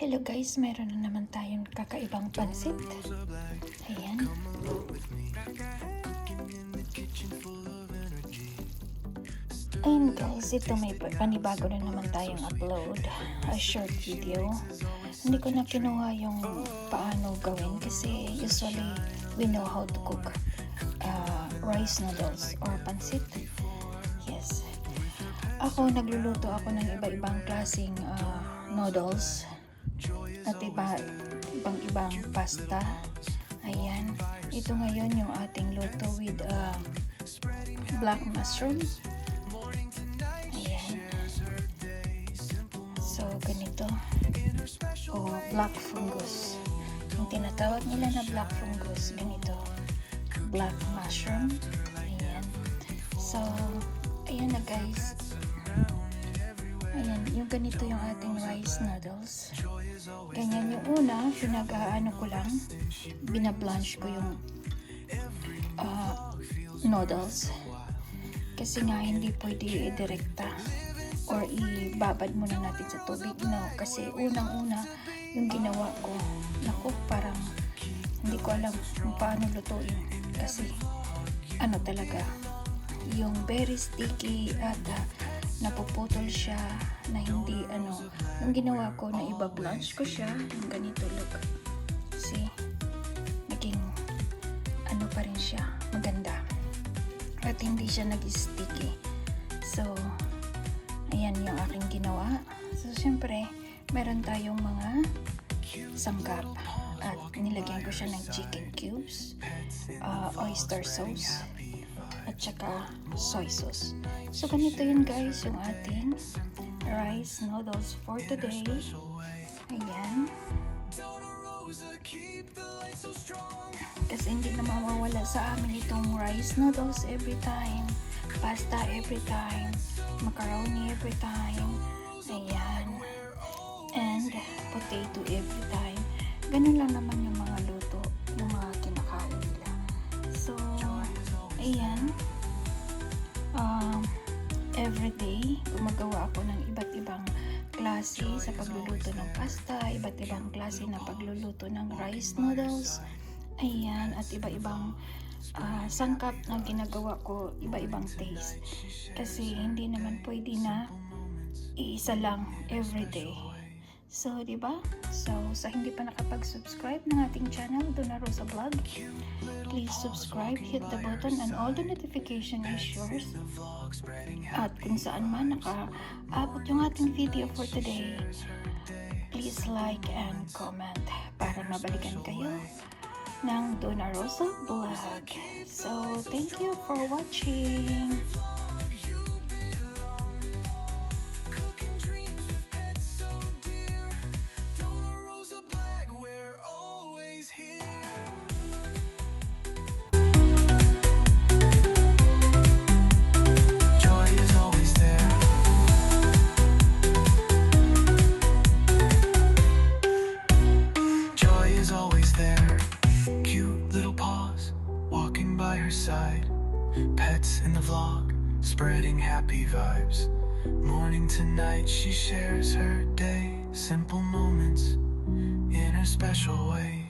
Hello guys, meron na naman tayong kakaibang pansit. Ayan. Ayan guys, ito may panibago na naman tayong upload. A short video. Hindi ko na kinuha yung paano gawin kasi usually we know how to cook rice noodles or pansit. Yes. Nagluluto ako ng iba-ibang klaseng noodles at ibang pasta. Ayan. Ito ngayon yung ating luto with black mushroom. Ayan. So, ganito. O black fungus. Yung tinatawag nila na black fungus. Ganito. Black mushroom. Ayan. So, ayan na guys. Ayan, yung ganito yung ating rice noodles. Ganyan yung una, pinag-aano ko lang, binablanch ko yung noodles. Kasi nga hindi pwede i-direkta or ibabad muna natin sa tubig. No, kasi unang-una yung ginawa ko, naku, parang hindi ko alam kung paano lutuin. Kasi ano talaga, yung very sticky at napuputol siya na hindi yung ginawa ko na iba-blanch ko siya yung ganito, look, see, naging pa rin siya, maganda at hindi siya nag-sticky. So ayan yung aking ginawa. So syempre meron tayong mga sangkap at nilagyan ko siya ng chicken cubes, oyster sauce at saka soy sauce. So ganito yun guys yung ating rice noodles for today. Ayan. Kasi hindi na mawawala sa amin itong rice noodles every time, pasta every time, macaroni every time. Ayan. And potato every time. Ganun lang naman yung mga luto, yung mga kinakain nila. So ayan, everyday gumagawa ako ng iba't ibang klase sa pagluluto ng pasta, iba't ibang klase na pagluluto ng rice noodles. Ayan, at iba-ibang sangkap na ginagawa ko, iba-ibang taste. Kasi hindi naman pwede na iisa lang everyday. So, diba? So, sa hindi pa nakapag-subscribe ng ating channel, Donna Rosa Vlog, please subscribe, hit the button, and all the notification is yours. At kung saan man naka-abot yung ating video for today, please like and comment para mabalikan kayo ng Donna Rosa Vlog. So, thank you for watching. Side, pets in the vlog, spreading happy vibes. Morning to night, she shares her day, simple moments in her special way.